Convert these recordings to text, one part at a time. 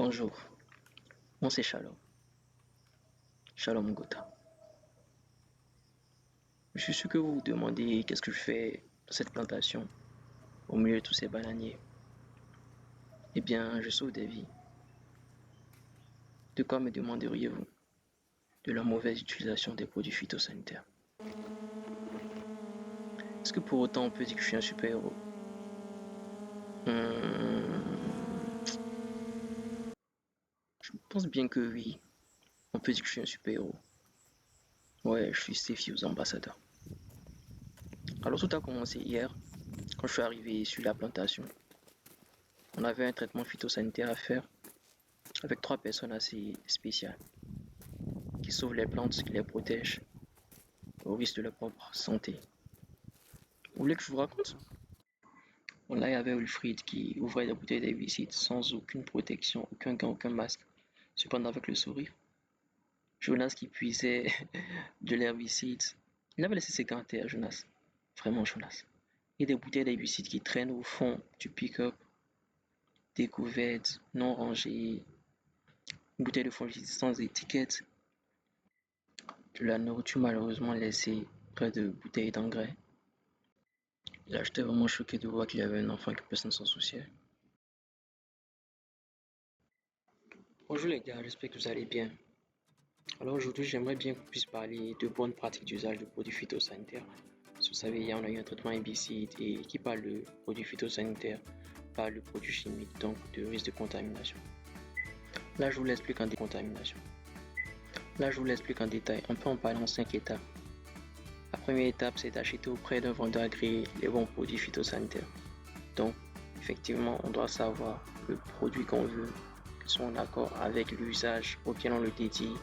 Bonjour, moi c'est Shalom, Shalom Gotha. Je suis sûr que vous vous demandez qu'est-ce que je fais dans cette plantation, au milieu de tous ces bananiers. Eh bien, je sauve des vies. De quoi me demanderiez-vous? De la mauvaise utilisation des produits phytosanitaires. Est-ce que pour autant on peut dire que je suis un super-héros? Je pense bien que oui, on peut dire que je suis un super-héros. Ouais, je suis Steve Hughes, ambassadeur. Alors tout a commencé hier, quand je suis arrivé sur la plantation. On avait un traitement phytosanitaire à faire avec 3 personnes assez spéciales qui sauvent les plantes, qui les protègent au risque de leur propre santé. Vous voulez que je vous raconte? Bon, là, il y avait Wilfried qui ouvrait des bouteilles d'herbicide sans aucune protection, aucun gant, aucun masque, cependant avec le sourire. Jonas qui puisait de l'herbicide. Il avait laissé ses gants à terre, Jonas. Vraiment, Jonas. Et des bouteilles d'herbicide qui traînent au fond du pick-up, découvertes, non rangées, une bouteille de fongicide sans étiquette, de la nourriture malheureusement laissée près de bouteilles d'engrais. Là, j'étais vraiment choqué de voir qu'il y avait un enfant et que personne s'en souciait. Bonjour les gars, j'espère que vous allez bien. Alors aujourd'hui, j'aimerais bien qu'on puisse parler de bonnes pratiques d'usage de produits phytosanitaires. Vous savez, hier on a eu un traitement herbicide et qui parle de produits phytosanitaires parle de produits chimiques, donc de risque de contamination. Là, je vous l'explique en décontamination. Là, je vous l'explique en détail. On peut en parler en 5 étapes. La première étape, c'est d'acheter auprès d'un vendeur agréé les bons produits phytosanitaires. Donc, effectivement, on doit savoir le produit qu'on veut, qu'ils sont en accord avec l'usage auquel on le dédie,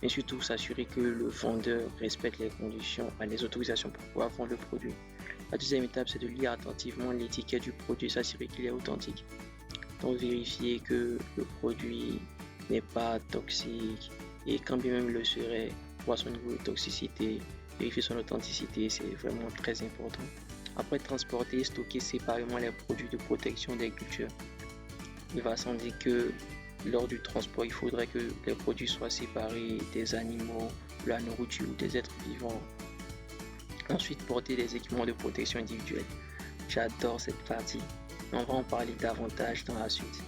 mais surtout s'assurer que le vendeur respecte les conditions, les autorisations pour pouvoir vendre le produit. La deuxième étape, c'est de lire attentivement l'étiquette du produit, s'assurer qu'il est authentique. Donc, vérifier que le produit n'est pas toxique et quand bien même il le serait, voir son niveau de toxicité, vérifier son authenticité, c'est vraiment très important. Après, transporter et stocker séparément les produits de protection des cultures. Il va sans dire que lors du transport, il faudrait que les produits soient séparés des animaux, de la nourriture ou des êtres vivants. Ensuite, porter des équipements de protection individuelle. J'adore cette partie. On va en parler davantage dans la suite.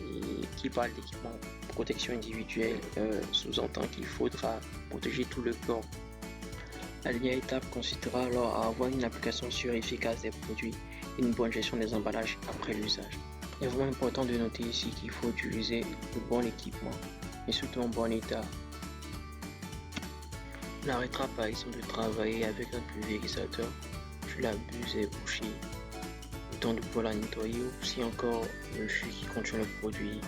Et qui parle d'équipement de protection individuelle sous-entend qu'il faudra protéger tout le corps. La dernière étape consistera alors à avoir une application sûre et efficace des produits et une bonne gestion des emballages après l'usage. Il est vraiment important de noter ici qu'il faut utiliser le bon équipement et surtout en bon état. Il arrêtera par exemple de travailler avec un pulvérisateur sur la buse et bouchée, le temps de pouvoir la nettoyer ou si encore le fût qui contient le produit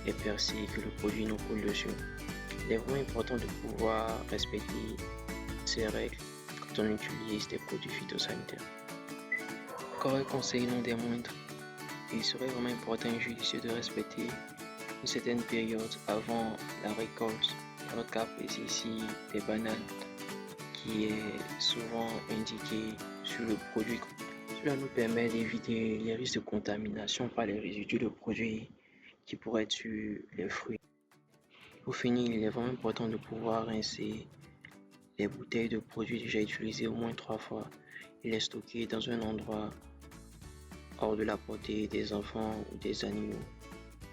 est percé et que le produit nous coule dessus. Il est vraiment important de pouvoir respecter ces règles quand on utilise des produits phytosanitaires. Encore un conseil non des moindres, il serait vraiment important et judicieux de respecter une certaine période avant la récolte, dans notre cas précis ici des bananes, qui est souvent indiqué sur le produit. Cela nous permet d'éviter les risques de contamination par les résidus de produits qui pourraient être sur les fruits. Pour finir, il est vraiment important de pouvoir rincer les bouteilles de produits déjà utilisés au moins 3 fois et les stocker dans un endroit hors de la portée des enfants ou des animaux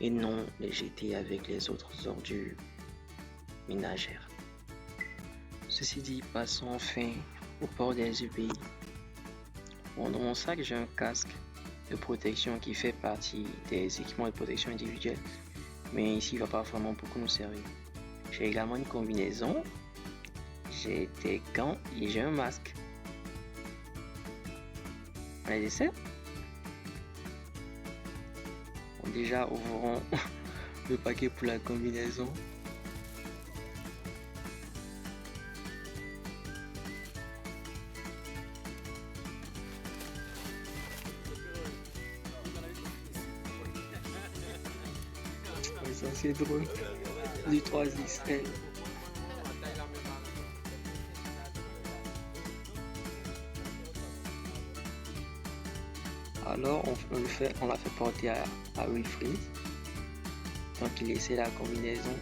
et non les jeter avec les autres ordures ménagères. Ceci dit, passons enfin au port des EPI. Bon, dans mon sac, j'ai un casque de protection qui fait partie des équipements de protection individuelle, mais ici il ne va pas vraiment beaucoup nous servir. J'ai également une combinaison, j'ai des gants et j'ai un masque. Les desserts. Bon, déjà, ouvrons le paquet pour la combinaison. Ça c'est drôle. Du 3XL. Alors on l'a fait porter à Wilfried. tant qu'il essaie la combinaison.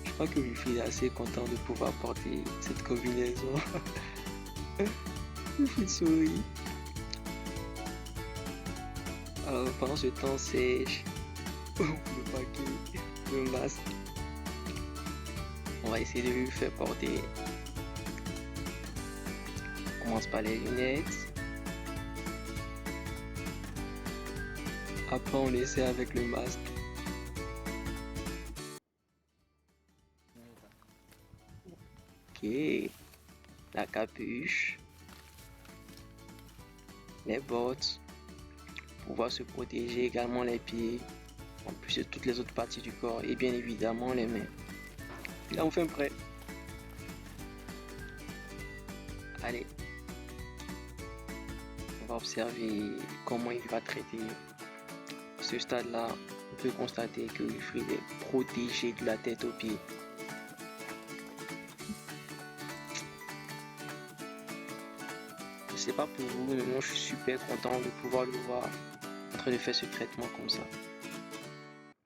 Je crois que Wilfried est assez content de pouvoir porter cette combinaison. Wilfried sourit. Alors pendant ce temps sèche, le paquet, le masque, on va essayer de lui faire porter. On commence par les lunettes. Après on essaie avec le masque. Ok, la capuche, les bottes, pour pouvoir se protéger, également les pieds, en plus de toutes les autres parties du corps et bien évidemment les mains. Il est enfin prêt. Allez, on va observer comment il va traiter ce stade-là. On peut constater que Wilfried est protégé de la tête aux pieds. Je sais pas pour vous, mais moi je suis super content de pouvoir le voir en train de faire ce traitement comme ça.